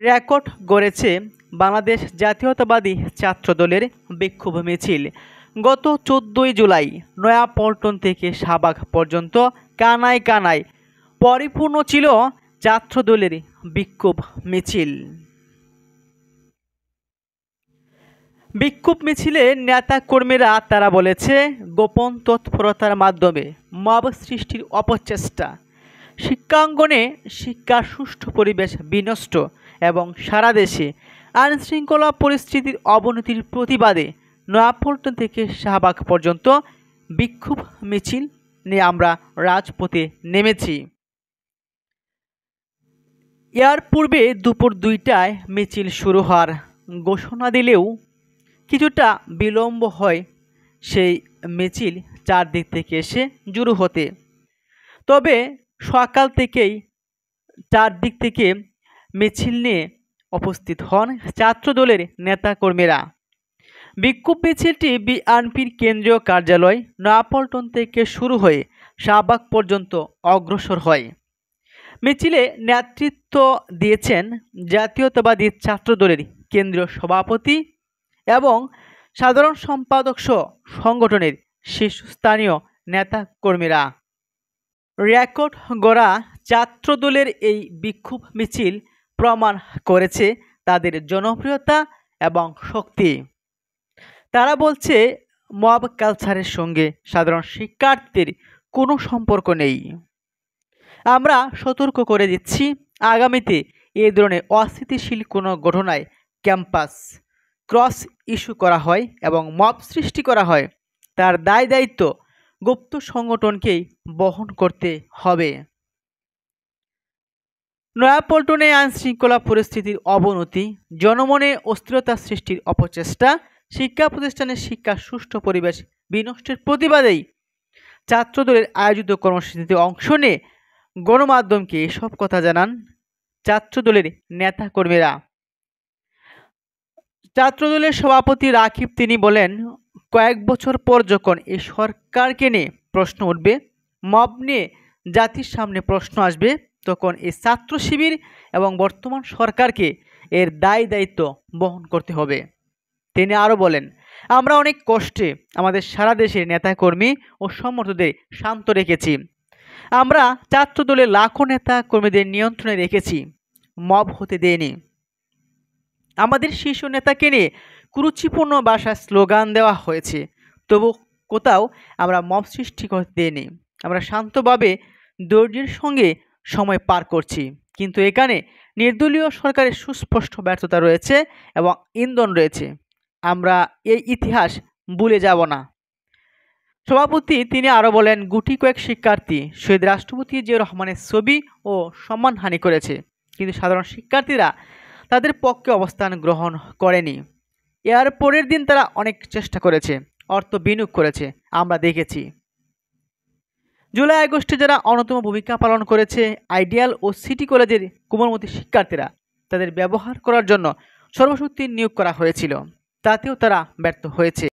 Record গড়েছে Bangladesh জাতীয়তাবাদী ছাত্রদলের বিক্ষোভ মিছিল। গত ১৪ই জুলাই নয়াপল্টন থেকে শাহবাগ পর্যন্ত কানায় কানায় পরিপূর্ণ ছিল ছাত্রদলের বিক্ষোভ মিছিল। বিক্ষোভ মিছিলে নেতাকর্মীরা তারা বলেছে, গোপন তৎপরতার মাধ্যমে মব সৃষ্টির অপচেষ্টা, শিক্ষাঙ্গনে শিক্ষার সুষ্ঠু পরিবেশ বিনষ্ট এবং সারা দেশে আইনশৃঙ্খলা পরিস্থিতির অবনতির প্রতিবাদে নয়াপল্টন থেকে শাহবাগ পর্যন্ত বিক্ষোভ মিছিল নিয়ে আমরা রাজপথে নেমেছি। এর পূর্বে দুপুর ২টায় মিছিল শুরু হওয়ার ঘোষণা দিলেও কিছুটা বিলম্ব হয় সেই মিছিল চারদিক থেকে এসে জড়ো হতে। তবে সকাল থেকেই চারদিক থেকে মিছিল নিয়ে উপস্থিত হন ছাত্রদলের নেতাকর্মীরা। বিক্ষোভ মিছিলটি বিএনপির কেন্দ্রীয় কার্যালয় নয়াপল্টন থেকে শুরু হয়ে শাহবাগ পর্যন্ত অগ্রসর হয়। মিছিলে নেতৃত্ব দিয়েছেন জাতীয়তাবাদী ছাত্রদলের কেন্দ্রীয় সভাপতি এবং সাধারণ সম্পাদক সহ সংগঠনের শীর্ষস্থানীয় নেতাকর্মীরা। রেকর্ড গড়া ছাত্রদলের এই বিক্ষোভ মিছিল প্রমাণ করেছে তাদের জনপ্রিয়তা এবং শক্তি। তারা বলছে, মব কালচারের সঙ্গে সাধারণ শিক্ষার্থীর কোনো সম্পর্ক নেই। আমরা সতর্ক করে দিচ্ছি, আগামীতে এ ধরনের অস্থিতিশীল কোনো ঘটনায় ক্যাম্পাস ক্রস ইস্যু করা হয় এবং মব সৃষ্টি করা হয়, তার দায় দায়িত্ব গুপ্ত সংগঠনকেই বহন করতে হবে। নয়াপল্টনে আইনশৃঙ্খলা পরিস্থিতির অবনতি, জনমনে অস্থিরতা সৃষ্টির অপচেষ্টা, শিক্ষা প্রতিষ্ঠানের শিক্ষার সুষ্ঠু পরিবেশ বিনষ্টের প্রতিবাদেই ছাত্রদলের আয়োজিত কর্মসূচিতে অংশ নিয়ে গণমাধ্যমকে এসব কথা জানান ছাত্রদলের নেতাকর্মীরা। ছাত্রদলের সভাপতি রাকিব তিনি বলেন, কয়েক বছর পর যখন এই সরকারকে নিয়ে প্রশ্ন উঠবে, মব নিয়ে জাতির সামনে প্রশ্ন আসবে, তখন এই ছাত্র শিবির এবং বর্তমান সরকারকে এর দায় দায়িত্ব বহন করতে হবে। তিনি আরও বলেন, আমরা অনেক কষ্টে আমাদের সারা দেশের নেতাকর্মী ও সমর্থকদের শান্ত রেখেছি। আমরা ছাত্রদলের লাখো নেতা কর্মীদের নিয়ন্ত্রণে রেখেছি, মব হতে দেয়নি। আমাদের শীর্ষ নেতাকে নিয়ে কুরুচিপূর্ণ ভাষায় স্লোগান দেওয়া হয়েছে, তবু কোথাও আমরা মব সৃষ্টি করতে দেয়নি। আমরা শান্তভাবে ধৈর্যের সঙ্গে সময় পার করছি, কিন্তু এখানে নির্দলীয় সরকারের সুস্পষ্ট ব্যর্থতা রয়েছে এবং ইন্ধন রয়েছে। আমরা এই ইতিহাস ভুলে যাব না। সভাপতি তিনি আরও বলেন, গুটি কয়েক শিক্ষার্থী শহীদ রাষ্ট্রপতি জিয়াউর রহমানের ছবি ও সম্মানহানি করেছে, কিন্তু সাধারণ শিক্ষার্থীরা তাদের পক্ষে অবস্থান গ্রহণ করেনি। এর পরের দিন তারা অনেক চেষ্টা করেছে, অর্থ বিনিয়োগ করেছে, আমরা দেখেছি। জুলাই আগস্টে যারা অন্যতম ভূমিকা পালন করেছে আইডিয়াল ও সিটি কলেজের কোমলমতি শিক্ষার্থীরা, তাদের ব্যবহার করার জন্য সর্বশক্তি নিয়োগ করা হয়েছিল, তাতেও তারা ব্যর্থ হয়েছে।